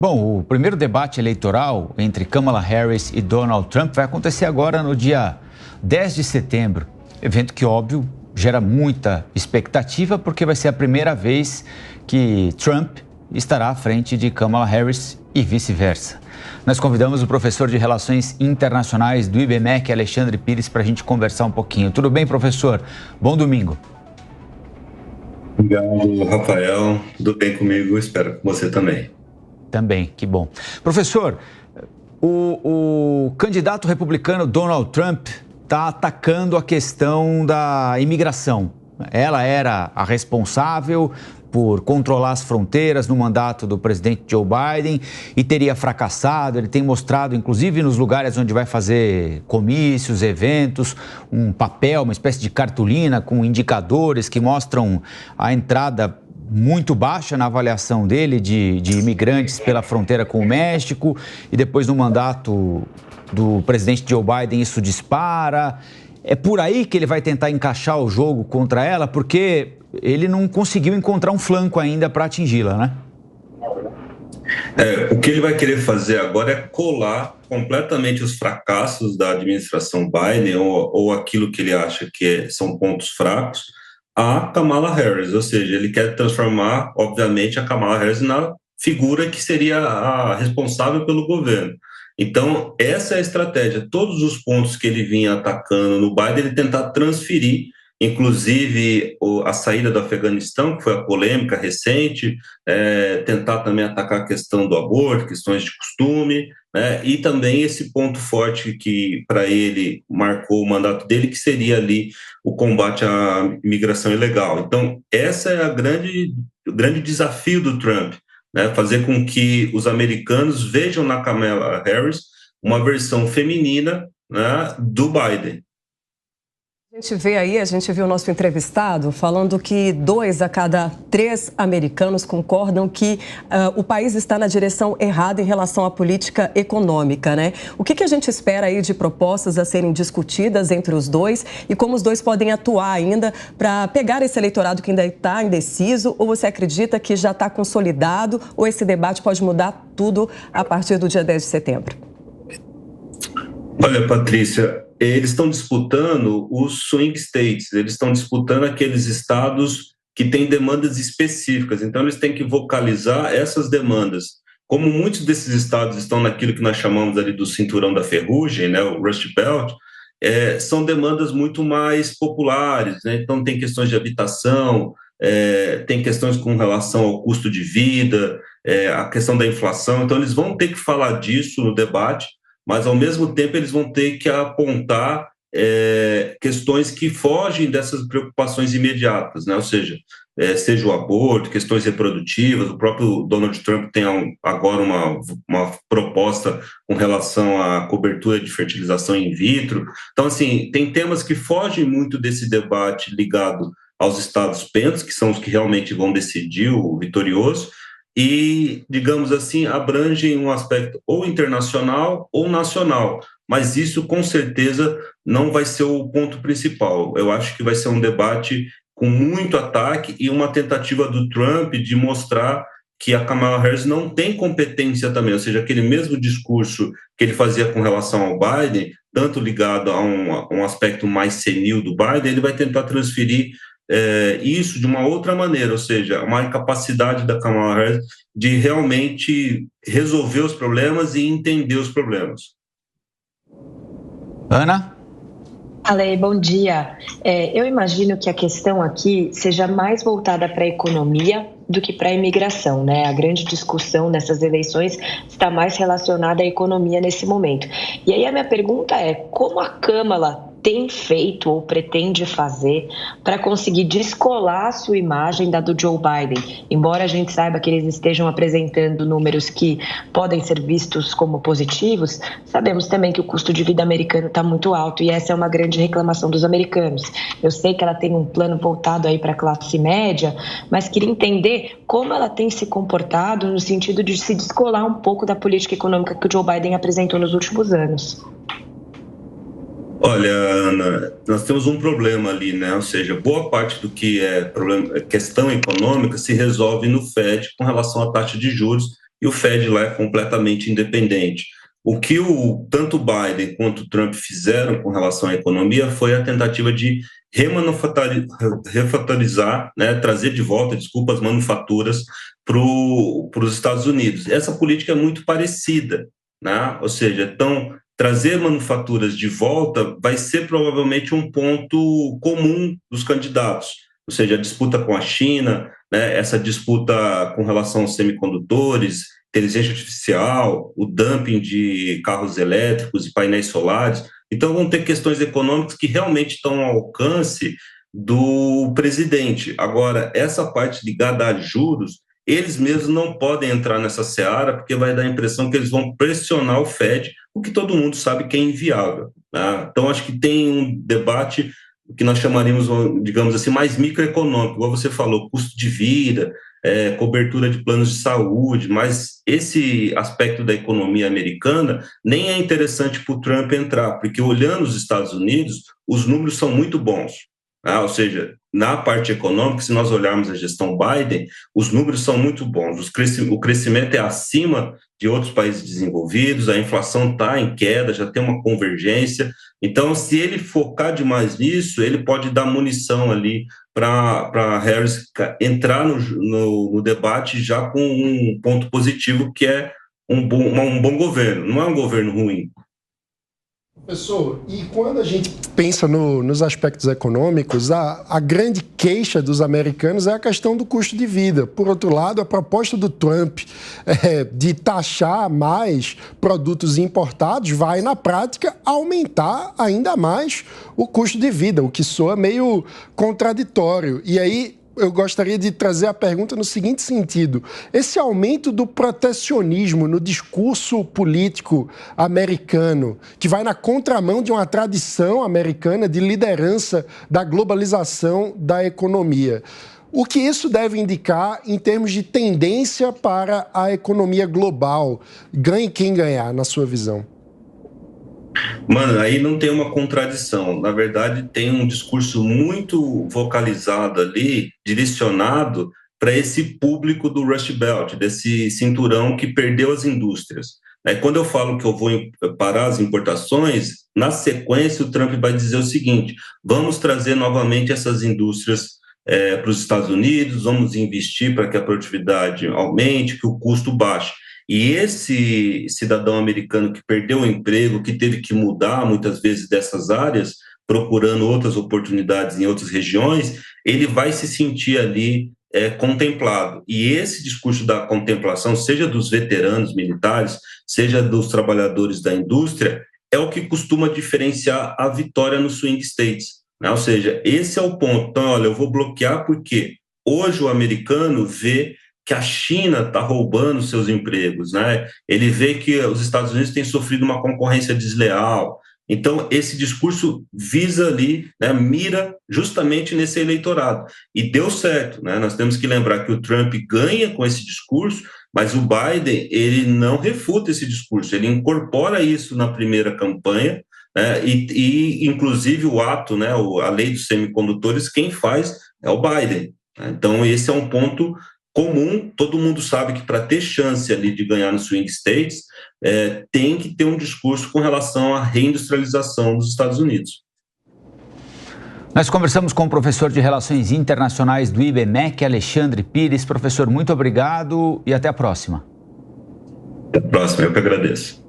Bom, o primeiro debate eleitoral entre Kamala Harris e Donald Trump vai acontecer agora no dia 10 de setembro. Evento que, óbvio, gera muita expectativa porque vai ser a primeira vez que Trump estará à frente de Kamala Harris e vice-versa. Nós convidamos o professor de Relações Internacionais do IBMEC, Alexandre Pires, para a gente conversar um pouquinho. Tudo bem, professor? Bom domingo. Obrigado, Rafael. Tudo bem comigo? Espero que você também. Também, que bom. Professor, o candidato republicano Donald Trump está atacando a questão da imigração. Ela era a responsável por controlar as fronteiras no mandato do presidente Joe Biden e teria fracassado. Ele tem mostrado, inclusive nos lugares onde vai fazer comícios, eventos, um papel, uma espécie de cartolina com indicadores que mostram a entrada muito baixa na avaliação dele de imigrantes pela fronteira com o México, e depois no mandato do presidente Joe Biden isso dispara. É por aí que ele vai tentar encaixar o jogo contra ela, porque ele não conseguiu encontrar um flanco ainda para atingi-la, né? O que ele vai querer fazer agora é colar completamente os fracassos da administração Biden ou aquilo que ele acha que são pontos fracos a Kamala Harris, ou seja, ele quer transformar, obviamente, a Kamala Harris na figura que seria a responsável pelo governo. Então, essa é a estratégia. Todos os pontos que ele vinha atacando no Biden, ele tentar transferir, inclusive a saída do Afeganistão, que foi a polêmica recente, tentar também atacar a questão do aborto, questões de costume, né? E também esse ponto forte que, para ele, marcou o mandato dele, que seria ali o combate à imigração ilegal. Então, essa é o grande desafio do Trump, né? Fazer com que os americanos vejam na Kamala Harris uma versão feminina, né, do Biden. A gente viu o nosso entrevistado falando que 2 a cada 3 americanos concordam que o país está na direção errada em relação à política econômica, né? O que a gente espera aí de propostas a serem discutidas entre os dois e como os dois podem atuar ainda para pegar esse eleitorado que ainda está indeciso, ou você acredita que já está consolidado, ou esse debate pode mudar tudo a partir do dia 10 de setembro? Olha, Patrícia, eles estão disputando os swing states, eles estão disputando aqueles estados que têm demandas específicas, então eles têm que vocalizar essas demandas. Como muitos desses estados estão naquilo que nós chamamos ali do cinturão da ferrugem, né, o Rust Belt, são demandas muito mais populares, né? Então tem questões de habitação, tem questões com relação ao custo de vida, a questão da inflação, então eles vão ter que falar disso no debate, mas, ao mesmo tempo, eles vão ter que apontar questões que fogem dessas preocupações imediatas, né? Ou seja, seja o aborto, questões reprodutivas. O próprio Donald Trump tem agora uma proposta com relação à cobertura de fertilização in vitro. Então, assim, tem temas que fogem muito desse debate ligado aos estados pentos, que são os que realmente vão decidir o vitorioso, e, digamos assim, abrangem um aspecto ou internacional ou nacional, mas isso com certeza não vai ser o ponto principal. Eu acho que vai ser um debate com muito ataque e uma tentativa do Trump de mostrar que a Kamala Harris não tem competência também, ou seja, aquele mesmo discurso que ele fazia com relação ao Biden, tanto ligado a um aspecto mais senil do Biden, ele vai tentar transferir isso de uma outra maneira, ou seja, uma incapacidade da Kamala Harris de realmente resolver os problemas e entender os problemas. Ana? Ale, bom dia. Eu imagino que a questão aqui seja mais voltada para a economia do que para a imigração, né? A grande discussão nessas eleições está mais relacionada à economia nesse momento. E aí a minha pergunta é, como a Kamala tem feito ou pretende fazer para conseguir descolar a sua imagem da do Joe Biden? Embora a gente saiba que eles estejam apresentando números que podem ser vistos como positivos, sabemos também que o custo de vida americano está muito alto e essa é uma grande reclamação dos americanos. Eu sei que ela tem um plano voltado aí para a classe média, mas queria entender como ela tem se comportado no sentido de se descolar um pouco da política econômica que o Joe Biden apresentou nos últimos anos. Olha, Ana, nós temos um problema ali, né? Ou seja, boa parte do que é questão econômica se resolve no FED com relação à taxa de juros, e o Fed lá é completamente independente. O que tanto o Biden quanto o Trump fizeram com relação à economia foi a tentativa de refatorizar, né, trazer de volta, as manufaturas para os Estados Unidos. Essa política é muito parecida, né? Ou seja, então, trazer manufaturas de volta vai ser provavelmente um ponto comum dos candidatos, ou seja, a disputa com a China, né, essa disputa com relação aos semicondutores, inteligência artificial, o dumping de carros elétricos e painéis solares. Então, vão ter questões econômicas que realmente estão ao alcance do presidente. Agora, essa parte ligada a juros, eles mesmos não podem entrar nessa seara, porque vai dar a impressão que eles vão pressionar o Fed, o que todo mundo sabe que é inviável, né? Então, acho que tem um debate que nós chamaríamos, digamos assim, mais microeconômico, igual você falou, custo de vida, cobertura de planos de saúde, mas esse aspecto da economia americana nem é interessante para o Trump entrar, porque olhando os Estados Unidos, os números são muito bons, né? Ou seja, na parte econômica, se nós olharmos a gestão Biden, os números são muito bons, o crescimento é acima de outros países desenvolvidos, a inflação está em queda, já tem uma convergência. Então, se ele focar demais nisso, ele pode dar munição ali para Harris entrar no debate já com um ponto positivo, que é um bom governo, não é um governo ruim. Professor, e quando a gente pensa nos aspectos econômicos, a grande queixa dos americanos é a questão do custo de vida. Por outro lado, a proposta do Trump de taxar mais produtos importados vai, na prática, aumentar ainda mais o custo de vida, o que soa meio contraditório. E aí, eu gostaria de trazer a pergunta no seguinte sentido: esse aumento do protecionismo no discurso político americano, que vai na contramão de uma tradição americana de liderança da globalização da economia, o que isso deve indicar em termos de tendência para a economia global? Ganhe quem ganhar, na sua visão? Mano, aí não tem uma contradição. Na verdade, tem um discurso muito vocalizado ali, direcionado para esse público do Rust Belt, desse cinturão que perdeu as indústrias. Quando eu falo que eu vou parar as importações, na sequência o Trump vai dizer o seguinte: vamos trazer novamente essas indústrias para os Estados Unidos, vamos investir para que a produtividade aumente, que o custo baixe. E esse cidadão americano que perdeu o emprego, que teve que mudar muitas vezes dessas áreas, procurando outras oportunidades em outras regiões, ele vai se sentir ali contemplado. E esse discurso da contemplação, seja dos veteranos militares, seja dos trabalhadores da indústria, é o que costuma diferenciar a vitória no swing states, né? Ou seja, esse é o ponto. Então, olha, eu vou bloquear porque hoje o americano vê que a China está roubando seus empregos, né? Ele vê que os Estados Unidos têm sofrido uma concorrência desleal. Então, esse discurso visa ali, né, mira justamente nesse eleitorado. E deu certo, né? Nós temos que lembrar que o Trump ganha com esse discurso, mas o Biden, ele não refuta esse discurso, ele incorpora isso na primeira campanha, né? E inclusive, o ato, né, a lei dos semicondutores, quem faz é o Biden. Então, esse é um ponto comum. Todo mundo sabe que para ter chance ali de ganhar no swing states, tem que ter um discurso com relação à reindustrialização dos Estados Unidos. Nós conversamos com o professor de Relações Internacionais do IBMEC, Alexandre Pires. Professor, muito obrigado e até a próxima. Até a próxima, eu que agradeço.